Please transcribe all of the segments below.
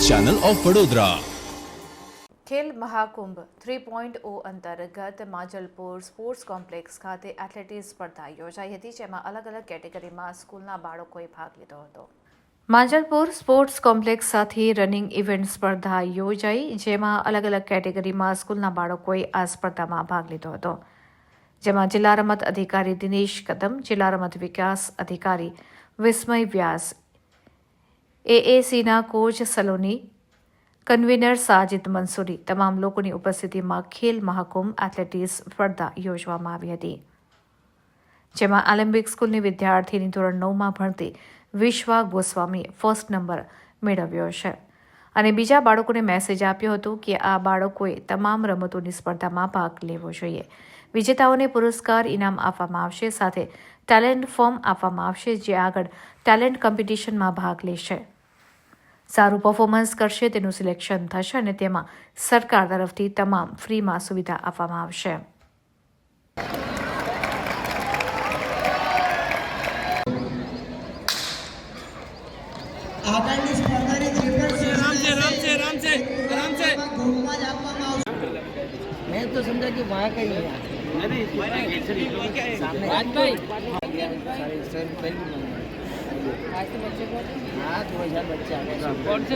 Channel of Vadodara. Khel Mahakumbh 3.0 અંતર્ગત Manjalpur sports complex ખાતે athletics સ્પર્ધા યોજાઈ હતી, જેમાં અલગ અલગ કેટેગરીમાં સ્કૂલના બાળકોએ ભાગ લીધો હતો। માંજલપુર સ્પોર્ટ્સ કોમ્પ્લેક્સ સાથે રનિંગ ઇવેન્ટ સ્પર્ધા યોજાઈ, જેમાં અલગ અલગ કેટેગરીમાં સ્કૂલના બાળકોએ આ સ્પર્ધામાં ભાગ લીધો હતો, જેમાં જિલ્લા રમત અધિકારી દિનેશ કદમ, જિલ્લા રમત વિકાસ અધિકારી વિસ્મય વ્યાસ, એએસીના કોચ સલોની, કન્વીનર સાજિદ મંસૂરી તમામ લોકોની ઉપસ્થિતિમાં ખેલ મહાકુંભ એથ્લેટિક્સ સ્પર્ધા યોજવામાં આવી હતી, જેમાં ઓલિમ્પિક સ્કૂલની વિદ્યાર્થીની ધોરણ 9માં ભણતી વિશ્વા ગોસ્વામીએ ફર્સ્ટ નંબર મેળવ્યો છે અને બીજા બાળકોને મેસેજ આપ્યો હતો કે આ બાળકોએ તમામ રમતોની સ્પર્ધામાં ભાગ લેવો જોઈએ। વિજેતાઓને પુરસ્કાર ઇનામ આપવામાં આવશે, સાથે ટેલેન્ટ ફોર્મ આપવામાં આવશે, જે આગળ ટેલેન્ટ કોમ્પિટિશનમાં ભાગ લેશે। સારું પરફોર્મન્સ કરશે તેનું સિલેક્શન થશે અને તેમાં સરકાર તરફથી તમામ ફ્રીમાં સુવિધા આપવામાં આવશે। मैं तो समझा कि वहाँ का ही है सामने आज तो बच्चे को हाँ 2000 बच्चे आ गए। कौन से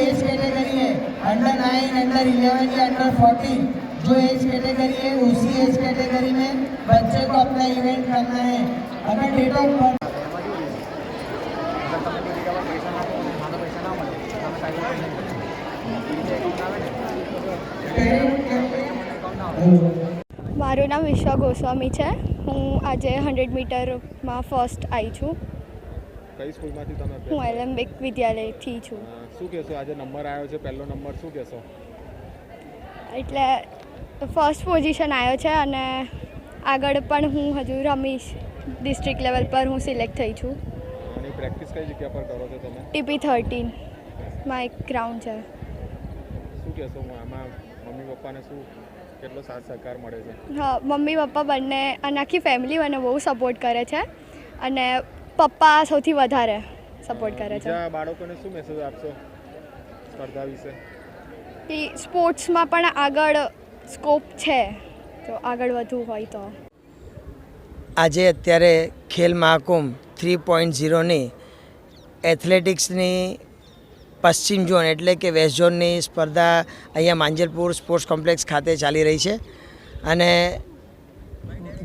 एज कैटेगरी है अंडर 9, अंडर 11 या अंडर 14 जो एज कैटेगरी है उसी एज कैटेगरी में बच्चे को अपना इवेंट करना है। अगर डेट ऑफ बर्थ મારું નામ વિશ્વા ગોસ્વામી છે। હું આજે 100 મીટરમાં ફર્સ્ટ આવી છું। કઈ સ્કૂલમાંથી તમે? હું એલેમ્બિક વિદ્યાલયથી છું। શું કહેશો, આજે નંબર આવ્યો છે, પહેલો નંબર, શું કહેશો? એટલે ફર્સ્ટ પોઝિશન આવ્યો છે અને આગળ પણ હું હજુ રમીશ। ડિસ્ટ્રિક્ટ લેવલ પર હું સિલેક્ટ થઈ છું। અને પ્રેક્ટિસ કઈ જગ્યા પર કરો છો તમે? TP13 માં એક ગ્રાઉન્ડ છે। શું કહેશો, આમાં મમ્મી પપ્પાને શું કેટલો સાથ સહકાર મળે છે? હા, મમ્મી પપ્પા બંને અને આખી ફેમિલી મને બહુ સપોર્ટ કરે છે અને પપ્પા સૌથી વધારે સપોર્ટ કરે છે। બીજા બાળકોને શું મેસેજ આપશો સ્પર્ધા વિશે? કે સ્પોર્ટ્સમાં પણ આગળ સ્કોપ છે, તો આગળ વધવું હોય તો। આજે અત્યારે ખેલ મહાકુંભ 3.0ની એથ્લેટિક્સની પશ્ચિમ ઝોન એટલે કે વેસ્ટ ઝોનની સ્પર્ધા અહીંયા માંજલપુર સ્પોર્ટ્સ કોમ્પ્લેક્સ ખાતે ચાલી રહી છે અને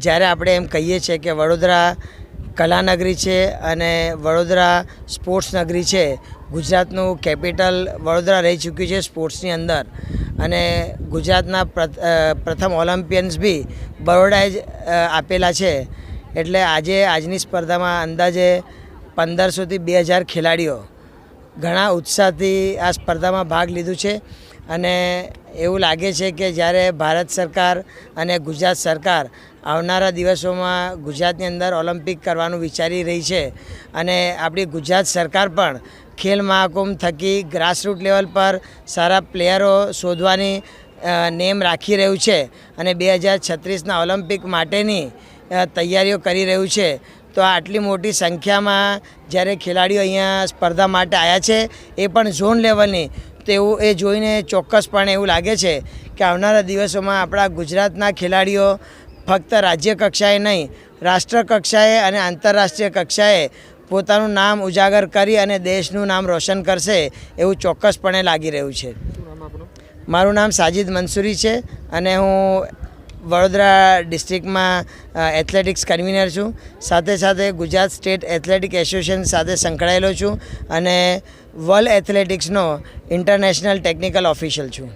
જ્યારે આપણે એમ કહીએ છીએ કે વડોદરા કલાનગરી છે અને વડોદરા સ્પોર્ટ્સ નગરી છે, ગુજરાતનું કેપિટલ વડોદરા રહી ચૂક્યું છે સ્પોર્ટ્સની અંદર અને ગુજરાતના પ્રથમ ઓલિમ્પિયન્સ બી બરોડાએ જ આપેલા છે। એટલે આજની સ્પર્ધામાં અંદાજે 1500થી 2000 ખેલાડીઓ ઘણા ઉત્સાહથી આ સ્પર્ધામાં ભાગ લીધું છે અને એવું લાગે છે કે જ્યારે ભારત સરકાર અને ગુજરાત સરકાર આવનારા દિવસોમાં ગુજરાતની અંદર ઓલિમ્પિક કરવાનું વિચારી રહી છે અને આપણી ગુજરાત સરકાર પણ ખેલ મહાકુંભ થકી ગ્રાસરૂટ લેવલ પર સારા પ્લેયરો શોધવાની નેમ રાખી રહ્યું છે અને 2036ના ઓલિમ્પિક માટેની તૈયારીઓ કરી રહ્યું છે। તો આટલી મોટી સંખ્યામાં જ્યારે ખેલાડીઓ અહીંયા સ્પર્ધા માટે આવ્યા છે, એ પણ ઝોન લેવલની, તો એ જોઈને ચોક્કસપણે એવું લાગે છે કે આવનારા દિવસોમાં આપણા ગુજરાતના ખેલાડીઓ ફક્ત રાજ્ય કક્ષાએ નહીં, રાષ્ટ્ર કક્ષાએ અને આંતરરાષ્ટ્રીય કક્ષાએ પોતાનું નામ ઉજાગર કરી અને દેશનું નામ રોશન કરશે એવું ચોક્કસપણે લાગી રહ્યું છે। મારું નામ સાજિદ મંસૂરી છે અને હું વડોદરા ડિસ્ટ્રિક્ટમાં એથ્લેટિક્સ કન્વીનર છું, સાથે સાથે ગુજરાત સ્ટેટ એથ્લેટિક એસોસિએશન સાથે સંકળાયેલો છું અને વર્લ્ડ એથ્લેટિક્સનો ઇન્ટરનેશનલ ટેકનિકલ ઓફિશિયલ છું।